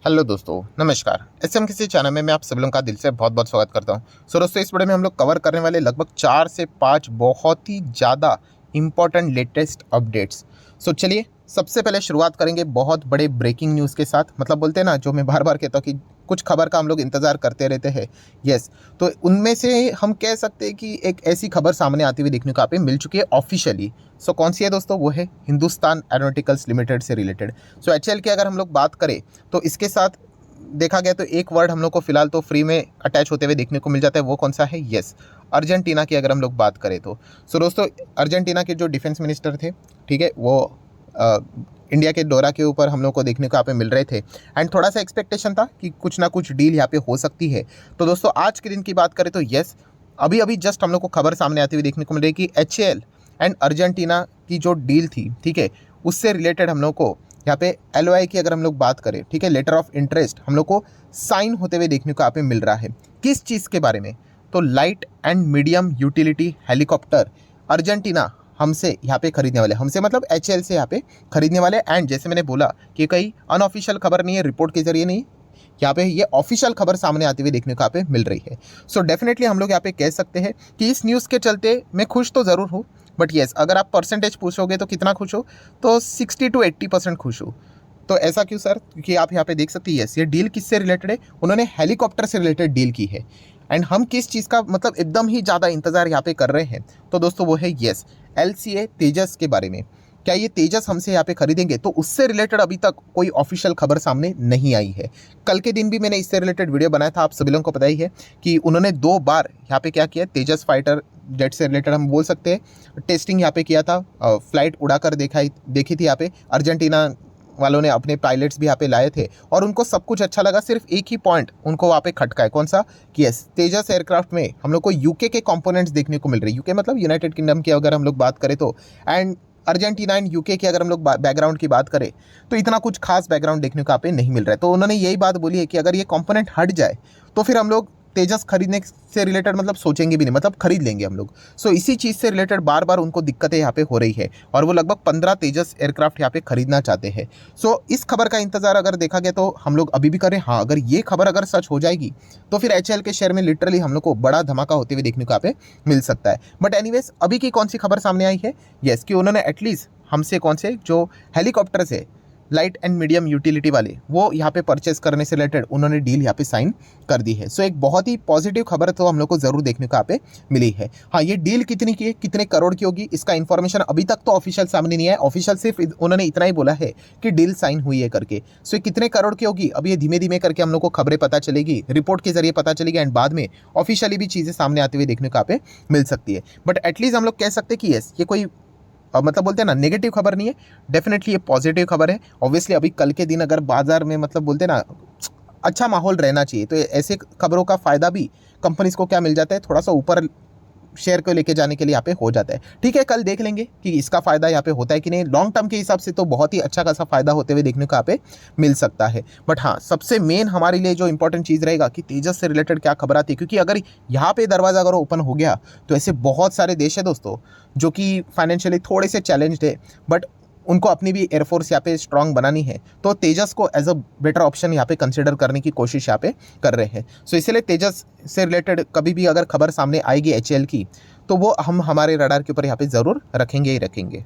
Hello दोस्तों, नमस्कार। SM किसी चैनल में मैं आप सभी लोगों का दिल से बहुत बहुत स्वागत करता हूं। सो दोस्तों, इस वीडियो में हम लोग कवर करने वाले लगभग 4 से 5 बहुत ही ज़्यादा इंपॉर्टेंट लेटेस्ट अपडेट्स। सो चलिए, सबसे पहले शुरुआत करेंगे बहुत बड़े ब्रेकिंग न्यूज़ के साथ। मतलब बोलते हैं ना, जो मैं बार बार कहता हूँ कि कुछ खबर का हम लोग इंतज़ार करते रहते हैं। यस, तो उनमें से हम कह सकते हैं कि एक ऐसी खबर सामने आती हुई देखने को यहाँ पे मिल चुकी है ऑफिशियली। सो कौन सी है दोस्तों? वो है हिंदुस्तान एरोनॉटिकल्स लिमिटेड से रिलेटेड। सो एचएएल की अगर हम लोग बात करें तो इसके साथ देखा गया तो एक वर्ड हम लोग को फिलहाल तो फ्री में अटैच होते हुए देखने को मिल जाता है। वो कौन सा है? यस, अर्जेंटीना की अगर हम लोग बात करें तो। सो दोस्तों, अर्जेंटीना के जो डिफेंस मिनिस्टर थे, ठीक है, वो इंडिया के दौरा के ऊपर हम लोग को देखने को यहाँ पे मिल रहे थे। एंड थोड़ा सा एक्सपेक्टेशन था कि कुछ ना कुछ डील यहाँ पे हो सकती है। तो दोस्तों, आज के दिन की बात करें तो यस, अभी अभी जस्ट हम लोग को खबर सामने आती हुई देखने को मिल रही है कि एचएएल एंड अर्जेंटीना की जो डील थी, ठीक है, उससे रिलेटेड हम लोग को यहाँ पे एलओआई की अगर हम लोग बात करें, ठीक है, लेटर ऑफ इंटरेस्ट हम लोग को साइन होते हुए देखने को यहाँ पे मिल रहा है। किस चीज़ के बारे में? तो light and medium utility helicopter Argentina हमसे यहाँ पे खरीदने वाले, हमसे मतलब एचएएल से यहाँ पे खरीदने वाले। एंड जैसे मैंने बोला कि कई अनऑफिशियल खबर नहीं है, रिपोर्ट के जरिए नहीं, यहाँ पे ये ऑफिशियल खबर सामने आती हुई देखने को यहाँ पे मिल रही है। सो डेफिनेटली हम लोग यहाँ पे कह सकते हैं कि इस न्यूज़ के चलते मैं खुश तो ज़रूर हूँ, बट येस, अगर आप परसेंटेज पूछोगे तो कितना खुश हो, तो 60 to 80% खुश हो। तो ऐसा क्यों सर? क्योंकि आप यहाँ पे देख सकते हैं, यस, ये डील किससे रिलेटेड है? उन्होंने हेलीकॉप्टर से रिलेटेड डील की है। एंड हम किस चीज़ का मतलब एकदम ही ज़्यादा इंतज़ार यहाँ पे कर रहे हैं, तो दोस्तों वो है यस, एलसीए तेजस के बारे में। क्या ये तेजस हमसे यहाँ पे खरीदेंगे? तो उससे रिलेटेड अभी तक कोई ऑफिशियल खबर सामने नहीं आई है। कल के दिन भी मैंने इससे रिलेटेड वीडियो बनाया था, आप सभी लोगों को पता ही है कि उन्होंने 2 बार यहाँ पे क्या किया, तेजस फाइटर जेट से रिलेटेड हम बोल सकते हैं टेस्टिंग यहाँ पे किया था। फ्लाइट उड़ाकर देखी थी यहाँ पे। अर्जेंटीना वालों ने अपने पायलट्स भी यहाँ पे लाए थे और उनको सब कुछ अच्छा लगा। सिर्फ एक ही पॉइंट उनको वहाँ पे खटका है, कौन सा? कि यस, तेजस एयरक्राफ्ट में हम लोग को यूके के कंपोनेंट्स देखने को मिल रहे हैं। यूके मतलब यूनाइटेड किंगडम की अगर हम लोग बात करें तो। एंड अर्जेंटीना एंड यूके की अगर हम लोग बैकग्राउंड की बात करें तो इतना कुछ खास बैकग्राउंड देखने को यहाँ पे नहीं मिल रहा है। तो उन्होंने यही बात बोली है कि अगर ये कंपोनेंट हट जाए तो फिर हम लोग तेजस खरीदने से रिलेटेड मतलब सोचेंगे भी नहीं, मतलब खरीद लेंगे हम लोग। सो इसी चीज़ से रिलेटेड बार बार उनको दिक्कतें यहाँ पे हो रही है और वो लगभग 15 तेजस एयरक्राफ्ट यहाँ पे खरीदना चाहते हैं। सो इस खबर का इंतजार अगर देखा गया तो हम लोग अभी भी करें। हाँ, अगर ये खबर अगर सच हो जाएगी तो फिर एचएएल के शेयर में लिटरली हम लोग को बड़ा धमाका होते हुए देखने को यहाँ पे मिल सकता है। बट एनीवेज, अभी की कौन सी खबर सामने आई है? यस, कि उन्होंने एटलीस्ट हमसे कौन से जो हेलीकॉप्टर से लाइट एंड मीडियम यूटिलिटी वाले, वो यहाँ पे परचेस करने से रिलेटेड उन्होंने डील यहाँ पे साइन कर दी है। सो एक बहुत ही पॉजिटिव खबर तो हम लोग को ज़रूर देखने को यहाँ पे मिली है। हाँ, ये डील कितनी की है, कितने करोड़ की होगी, इसका इन्फॉर्मेशन अभी तक तो ऑफिशियल सामने नहीं आया। ऑफिशियल सिर्फ उन्होंने इतना ही बोला है कि डील साइन हुई है करके। सो ये कितने करोड़ की होगी, अब ये धीमे धीमे करके हम लोग को खबरें पता चलेगी, रिपोर्ट के जरिए पता चलेगी एंड बाद में ऑफिशियली भी चीज़ें सामने आते हुए देखने को यहाँ पे मिल सकती है। बट एटलीस्ट हम लोग कह सकते हैं कि यस, ये कोई मतलब बोलते हैं ना नेगेटिव खबर नहीं है, डेफिनेटली ये पॉजिटिव खबर है। ऑब्वियसली अभी कल के दिन अगर बाजार में मतलब बोलते हैं ना अच्छा माहौल रहना चाहिए, तो ऐसे खबरों का फ़ायदा भी कंपनीज को क्या मिल जाता है, थोड़ा सा ऊपर शेयर को लेके जाने के लिए यहाँ पे हो जाता है। ठीक है, कल देख लेंगे कि इसका फ़ायदा यहाँ पे होता है कि नहीं। लॉन्ग टर्म के हिसाब से तो बहुत ही अच्छा खासा फ़ायदा होते हुए देखने को यहाँ पे मिल सकता है। बट हाँ, सबसे मेन हमारे लिए जो इंपॉर्टेंट चीज़ रहेगा कि तेजस से रिलेटेड क्या खबर आती है, क्योंकि अगर यहाँ पे दरवाज़ा अगर ओपन हो गया तो ऐसे बहुत सारे देश है दोस्तों जो कि फाइनेंशियली थोड़े से चैलेंज्ड है, बट उनको अपनी भी एयरफोर्स यहाँ पे स्ट्रांग बनानी है, तो तेजस को एज अ बेटर ऑप्शन यहाँ पे कंसिडर करने की कोशिश यहाँ पे कर रहे हैं। सो इसलिए तेजस से रिलेटेड कभी भी अगर खबर सामने आएगी एचएएल की, तो वो हम हमारे रडार के ऊपर यहाँ पे ज़रूर रखेंगे ही रखेंगे।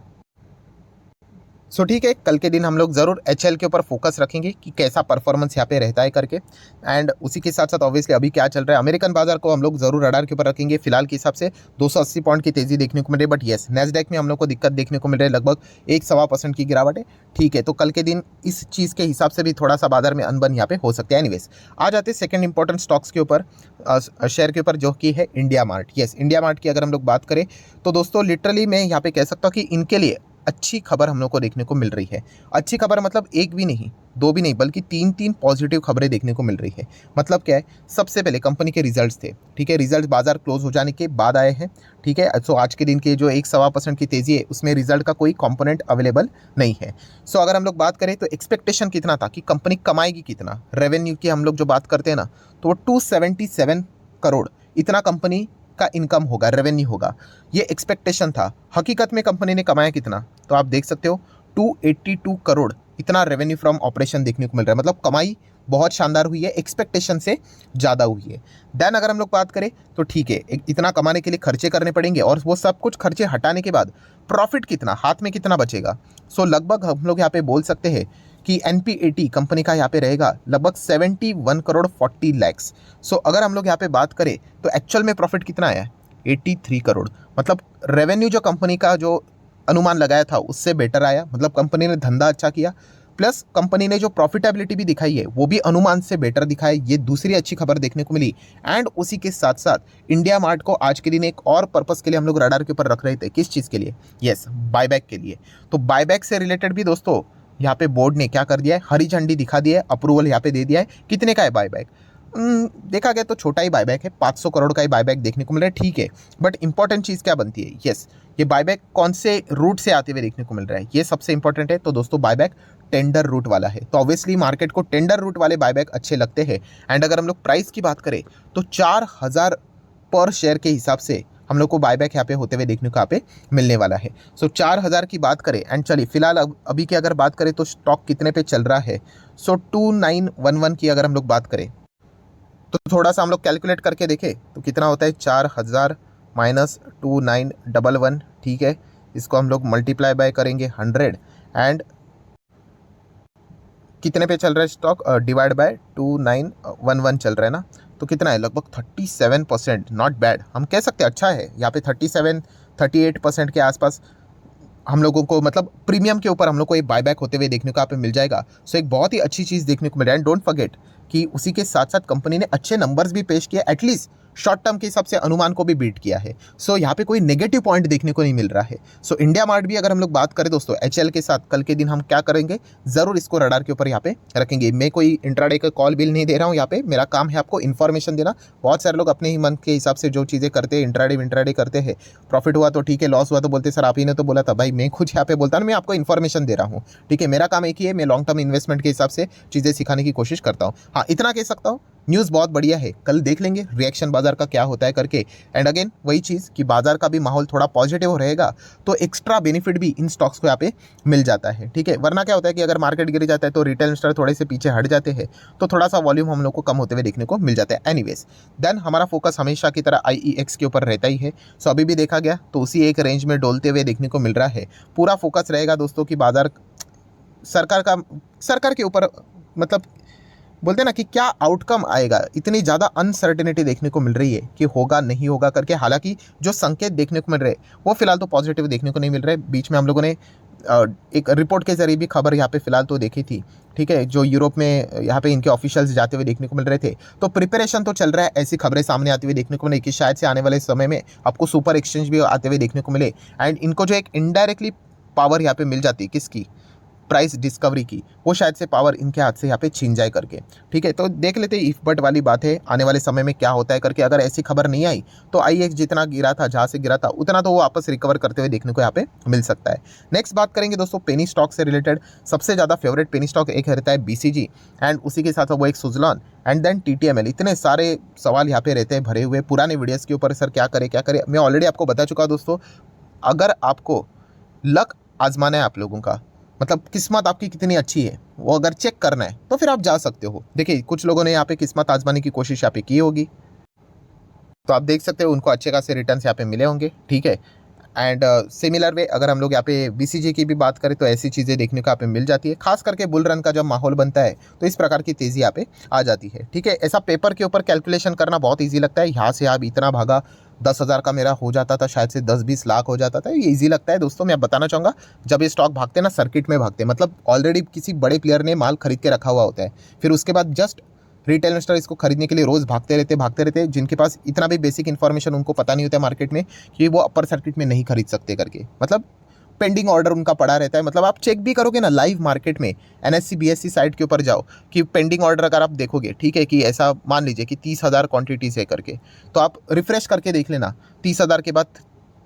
सो ठीक है, कल के दिन हम लोग ज़रूर एचएएल के ऊपर फोकस रखेंगे कि कैसा परफॉर्मेंस यहाँ पे रहता है करके। एंड उसी के साथ साथ ऑब्वियसली अभी क्या चल रहा है अमेरिकन बाजार को हम लोग ज़रूर रडार के ऊपर रखेंगे। फिलहाल के हिसाब से 280 पॉइंट की तेज़ी देखने को मिल रही है, बट येस, नैस्डैक में हम लोग को दिक्कत देखने को मिल रही है, लगभग 1-1.25% की गिरावट है। ठीक है, तो कल के दिन इस चीज़ के हिसाब से भी थोड़ा सा बाजार में अनबन यहाँ पे हो सकते हैं। एनीवेज, आ जाते हैं सेकंड इंपॉर्टेंट स्टॉक्स के ऊपर, शेयर के ऊपर, जो कि है India mart. Yes, India mart की अगर हम लोग बात करें तो दोस्तों लिटरली मैं यहाँ पे कह सकता हूँ कि इनके लिए अच्छी खबर हम लोग को देखने को मिल रही है। अच्छी खबर मतलब एक भी नहीं, दो भी नहीं, बल्कि 3 पॉजिटिव खबरें देखने को मिल रही है। मतलब क्या है? सबसे पहले कंपनी के रिजल्ट्स थे, ठीक है, रिजल्ट बाजार क्लोज हो जाने के बाद आए हैं, ठीक है। सो आज के दिन के जो 1-1.25% की तेज़ी है, उसमें रिजल्ट का कोई कंपोनेंट अवेलेबल नहीं है। सो अगर हम लोग बात करें तो एक्सपेक्टेशन कितना था कि कंपनी कमाएगी कितना, रेवेन्यू की हम लोग जो बात करते हैं ना, तो वो 277 करोड़ इतना कंपनी का इनकम होगा, रेवेन्यू होगा, ये एक्सपेक्टेशन था। हकीकत में कंपनी ने कमाया कितना, तो आप देख सकते हो 282 करोड़ इतना रेवेन्यू फ्रॉम ऑपरेशन देखने को मिल रहा है। मतलब कमाई बहुत शानदार हुई है, एक्सपेक्टेशन से ज़्यादा हुई है। देन अगर हम लोग बात करें तो ठीक है, इतना कमाने के लिए खर्चे करने पड़ेंगे और वो सब कुछ खर्चे हटाने के बाद प्रॉफिट कितना, हाथ में कितना बचेगा। सो लगभग हम लोग यहाँ पे बोल सकते हैं कि NP80 कंपनी का यहाँ पे रहेगा लगभग 71 करोड़ 40 लैक्स। सो अगर हम लोग यहाँ पे बात करें तो एक्चुअल में प्रॉफिट कितना आया, 83 करोड़। मतलब रेवेन्यू जो कंपनी का जो अनुमान लगाया था उससे बेटर आया, मतलब कंपनी ने धंधा अच्छा किया, प्लस कंपनी ने जो प्रॉफिटेबिलिटी भी दिखाई है वो भी अनुमान से बेटर दिखाई, ये दूसरी अच्छी खबर देखने को मिली। एंड उसी के साथ साथ इंडिया मार्ट को आज के दिन एक और पर्पस के लिए हम लोग रडार के ऊपर रख रहे थे। किस चीज़ के लिए? यस, बायबैक के लिए। तो बायबैक से रिलेटेड भी दोस्तों यहाँ पे बोर्ड ने क्या कर दिया है, हरी झंडी दिखा दी है, अप्रूवल यहाँ पे दे दिया है। कितने का है बायबैक? देखा गया तो छोटा ही बायबैक है, 500 करोड़ का ही बायबैक देखने को मिल रहा है, ठीक है। बट इंपॉर्टेंट चीज़ क्या बनती है, यस, ये बायबैक कौन से रूट से आते हुए देखने को मिल रहा है, ये सबसे इंपॉर्टेंट है। तो दोस्तों बायबैक टेंडर रूट वाला है, तो ऑब्वियसली मार्केट को टेंडर रूट वाले बायबैक अच्छे लगते हैं। एंड अगर हम लोग प्राइस की बात करें तो 4000 पर शेयर के हिसाब से हम लोग को बायबैक यहाँ पे होते हुए देखने को यहाँ पे मिलने वाला है। सो 4000 की बात करें एंड चलिए फिलहाल अभी की अगर बात करें तो स्टॉक कितने पे चल रहा है। सो 2911 की अगर हम लोग बात करें तो थोड़ा सा हम लोग कैलकुलेट करके देखें तो कितना होता है, 4000 माइनस 2911, ठीक है। इसको हम लोग मल्टीप्लाई बाय करेंगे 100 एंड कितने पे चल रहा है स्टॉक, डिवाइड बाय 2911 चल रहा है ना, तो कितना है, लगभग 37%। नॉट बैड, हम कह सकते हैं अच्छा है। यहाँ पे 38% के आसपास हम लोगों को, मतलब प्रीमियम के ऊपर हम लोग को एक बायबैक होते हुए देखने को यहाँ पे मिल जाएगा। सो एक बहुत ही अच्छी चीज़ देखने को मिल रहा है। एंड डोंट फॉरगेट कि उसी के साथ साथ कंपनी ने अच्छे नंबर्स भी पेश किए, एटलीस्ट शॉर्ट टर्म के हिसाब से अनुमान को भी बीट किया है। सो यहाँ पे कोई नेगेटिव पॉइंट देखने को नहीं मिल रहा है। सो इंडिया मार्ट भी अगर हम लोग बात करें दोस्तों HL के साथ, कल के दिन हम क्या करेंगे, ज़रूर इसको रडार के ऊपर यहाँ पे रखेंगे। मैं कोई इंट्राडे का कॉल बिल नहीं दे रहा हूँ, यहाँ पे मेरा काम है आपको इन्फॉर्मेशन देना। बहुत सारे लोग अपने ही मन के हिसाब से जो चीज़ें करते हैं, इंट्राडे करते हैं, प्रॉफिट हुआ तो ठीक है, लॉस हुआ तो बोलते सर आप ही ने तो बोला था। भाई मैं खुद यहाँ पे बोलता हूँ, मैं आपको इन्फॉर्मेशन दे रहा हूँ, ठीक है। मेरा काम एक ही है, मैं लॉन्ग टर्म इन्वेस्टमेंट के हिसाब से चीज़ें सिखाने की कोशिश करता हूँ। हाँ, इतना कह सकता हूँ, न्यूज़ बहुत बढ़िया है, कल देख लेंगे रिएक्शन बाजार का क्या होता है करके। एंड अगेन वही चीज़ कि बाजार का भी माहौल थोड़ा पॉजिटिव रहेगा तो एक्स्ट्रा बेनिफिट भी इन स्टॉक्स को यहाँ पे मिल जाता है, ठीक है। वरना क्या होता है कि अगर मार्केट गिर जाता है तो रिटेल इन्वेस्टर थोड़े से पीछे हट जाते हैं, तो थोड़ा सा वॉल्यूम हम लोग को कम होते हुए देखने को मिल जाता है। एनीवेज देन हमारा फोकस हमेशा की तरह IEX के ऊपर रहता ही है। सो अभी भी देखा गया तो उसी एक रेंज में डोलते हुए देखने को मिल रहा है। पूरा फोकस रहेगा दोस्तों कि बाजार सरकार के ऊपर, मतलब बोलते हैं ना कि क्या आउटकम आएगा, इतनी ज़्यादा अनसर्टेनिटी देखने को मिल रही है कि होगा नहीं होगा करके। हालांकि जो संकेत देखने को मिल रहे हैं वो फिलहाल तो पॉजिटिव देखने को नहीं मिल रहे। बीच में हम लोगों ने एक रिपोर्ट के जरिए भी खबर यहाँ पे फिलहाल तो देखी थी, ठीक है, जो यूरोप में यहाँ पे इनके ऑफिशियल्स जाते हुए देखने को मिल रहे थे। तो प्रिपरेशन तो चल रहा है, ऐसी खबरें सामने आती हुई देखने को मिले कि शायद से आने वाले समय में आपको सुपर एक्सचेंज भी आते हुए देखने को मिले। एंड इनको जो एक इनडायरेक्टली पावर यहाँ पे मिल जाती है, किसकी, प्राइस डिस्कवरी की, वो शायद से पावर इनके हाथ से यहाँ पे छीन जाए करके, ठीक है। तो देख लेते हैं इफ बट वाली बात है, आने वाले समय में क्या होता है करके। अगर ऐसी खबर नहीं आई तो IEX जितना गिरा था, जहाँ से गिरा था उतना तो वो वापस रिकवर करते हुए देखने को यहाँ पे मिल सकता है। नेक्स्ट बात करेंगे दोस्तों पेनी स्टॉक से रिलेटेड। सबसे ज़्यादा फेवरेट पेनी स्टॉक एक रहता है BCG एंड उसी के साथ वो एक सुजलॉन एंड देन TTML। इतने सारे सवाल यहाँ पे रहते हैं भरे हुए पुराने वीडियोज़ के ऊपर, सर क्या करे। मैं ऑलरेडी आपको बता चुका दोस्तों, अगर आपको लक आजमाना है आप लोगों का, मतलब किस्मत आपकी कितनी अच्छी है वो अगर चेक करना है तो फिर आप जा सकते हो। देखिए कुछ लोगों ने यहाँ पे किस्मत आजमाने की कोशिश यहाँ पे की होगी, तो आप देख सकते हो उनको अच्छे खासे रिटर्न्स यहाँ पे मिले होंगे, ठीक है। एंड सिमिलर वे अगर हम लोग यहाँ पे BCG की भी बात करें तो ऐसी चीज़ें देखने को यहाँ पे मिल जाती है। खास करके बुल रन का जब माहौल बनता है तो इस प्रकार की तेज़ी यहाँ पे आ जाती है, ठीक है। ऐसा पेपर के ऊपर कैलकुलेशन करना बहुत ईजी लगता है, यहाँ से आप इतना भागा 10,000 का मेरा हो जाता था, शायद से 10-20 लाख हो जाता था, ये ईजी लगता है दोस्तों। मैं बताना चाहूँगा जब ये स्टॉक भागते हैं ना, सर्किट में भागते हैं, मतलब ऑलरेडी किसी बड़े प्लेयर ने माल खरीद के रखा हुआ होता है, फिर उसके बाद जस्ट रिटेल इन्वेस्टर इसको खरीदने के लिए रोज़ भागते रहते, जिनके पास इतना भी बेसिक इन्फॉर्मेशन उनको पता नहीं होता है मार्केट में कि वो अपर सर्किट में नहीं खरीद सकते करके, मतलब पेंडिंग ऑर्डर उनका पड़ा रहता है। मतलब आप चेक भी करोगे ना लाइव मार्केट में, NSE BSE साइट के ऊपर जाओ कि पेंडिंग ऑर्डर अगर आप देखोगे, ठीक है, कि ऐसा मान लीजिए कि 30,000 क्वांटिटीज़ है करके, तो आप रिफ्रेश करके देख लेना 30,000 के बाद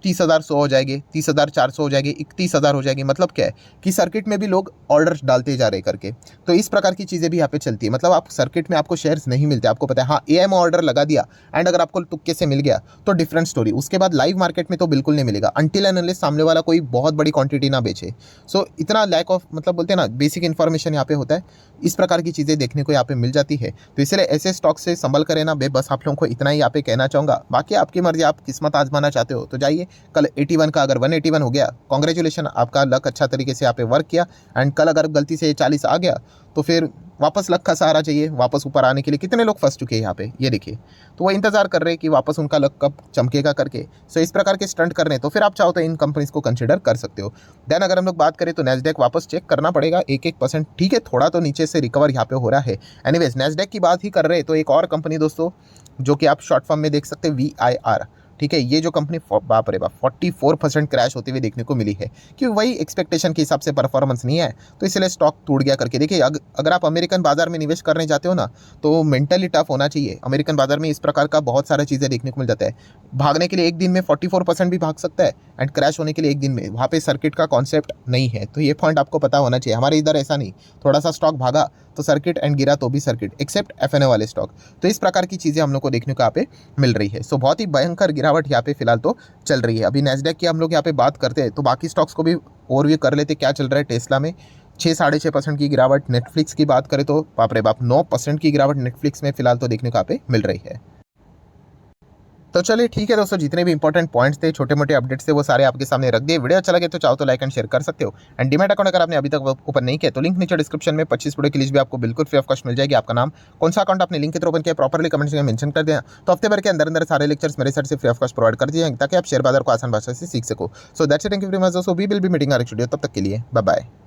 30,100 हो जाएगी, 30,400 हो जाएगी, 31,000 हो जाएगी। मतलब क्या है कि सर्किट में भी लोग ऑर्डर डालते जा रहे करके। तो इस प्रकार की चीज़ें भी यहाँ पे चलती है। मतलब आप सर्किट में आपको शेयर्स नहीं मिलते, आपको पता है हाँ एआई में ऑर्डर लगा दिया एंड अगर आपको तुक्के से मिल गया तो डिफरेंट स्टोरी। उसके बाद लाइव मार्केट में तो बिल्कुल नहीं मिलेगा अनटिल एंड अनलेस सामने वाला कोई बहुत बड़ी क्वांटिटी ना बेचे। सो इतना लैक ऑफ मतलब बोलते हैं ना बेसिक इन्फॉर्मेशन यहाँ पे होता है। इस प्रकार की चीज़ें देखने को यहाँ पे मिल जाती है। तो इसलिए ऐसे स्टॉक से संभल कर ना बस आप लोगों को इतना ही यहाँ पे कहना चाहूँगा। बाकी आपकी मर्जी, आप किस्मत आजमाना चाहते हो तो जाइए। कल 81 का अगर 181 हो गया, कॉन्ग्रेचुलेशन, आपका लक अच्छा तरीके से यहाँ पे वर्क किया। एंड कल अगर गलती से 40 आ गया तो फिर वापस लक का सहारा चाहिए वापस ऊपर आने के लिए। कितने लोग फंस चुके हैं यहाँ पे ये देखिए, तो वो इंतजार कर रहे हैं कि वापस उनका लक कब चमकेगा करके। सो इस प्रकार के स्टंट कर रहे हैं तो फिर आप चाहो तो इन कंपनीज को कंसिडर कर सकते हो। देन अगर हम लोग बात करें तो नैस्डैक वापस चेक करना पड़ेगा 1% ठीक है, थोड़ा तो नीचे से रिकवर यहाँ पे हो रहा है। एनीवेज नैस्डैक की बात ही कर रहे हैं तो एक और कंपनी दोस्तों जो कि आप शॉर्ट फॉर्म में देख सकते हैं VIR, ठीक है। ये जो कंपनी बाप रे बाप 44% क्रैश होते हुए देखने को मिली है कि वही एक्सपेक्टेशन के हिसाब से परफॉर्मेंस नहीं है तो इसलिए स्टॉक टूट गया करके। देखिए अगर आप अमेरिकन बाजार में निवेश करने जाते हो ना तो मेंटली टफ होना चाहिए। अमेरिकन बाजार में इस प्रकार का बहुत सारा चीज़ें देखने को मिल जाता है। भागने के लिए एक दिन में 44% भी भाग सकता है एंड क्रैश होने के लिए एक दिन में। वहाँ पे सर्किट का कॉन्सेप्ट नहीं है, तो ये पॉइंट आपको पता होना चाहिए। हमारे इधर ऐसा नहीं, थोड़ा सा स्टॉक भागा तो सर्किट एंड गिरा तो भी सर्किट, एक्सेप्ट FNO वाले स्टॉक। तो इस प्रकार की चीज़ें हम लोग को देखने को यहाँ पे मिल रही है। सो बहुत ही भयंकर गिरावट यहाँ पे फिलहाल तो चल रही है। अभी नैस्डैक की हम लोग यहाँ पे बात करते हैं तो बाकी स्टॉक्स को भी ओवरव्यू कर लेते क्या चल रहा है। टेस्ला में 6-6.5% की गिरावट। नेटफ्लिक्स की बात करें तो बाप रे बाप 9% की गिरावट नेटफ्लिक्स में फिलहाल तो देखने को यहाँ पे मिल रही है। तो चलिए ठीक है दोस्तों, जितने भी इंपॉर्टेंट पॉइंट्स थे, छोटे मोटे अपडेट्स थे, वो सारे आपके सामने रख दिए। वीडियो अच्छा लगे तो चाहो तो लाइक एंड शेयर कर सकते हो। एंड डीमैट अकाउंट अगर आपने अभी तक ओपन नहीं किया तो लिंक नीचे डिस्क्रिप्शन में 25 वीडियो की लिस्ट भी आपको बिल्कुल फ्री ऑफ कॉस्ट मिल जाएगी। आपका नाम, कौन सा अकाउंट आपने लिंक के थ्रू ओपन किया, प्रॉपर्ली कमेंट्स में मेंशन कर दिया तो हफ्ते भर के अंदर अंदर सारे लेक्चर्स मेरे साइड से फ्री ऑफ कॉस्ट प्रोवाइड कर दिए जाएंगे ताकि आप शेयर बाजार को आसान भाषा से सीख सको। So that's it, thank you very much दोस्तों, we will be meeting our studio. तब तक के लिए बाय बाय।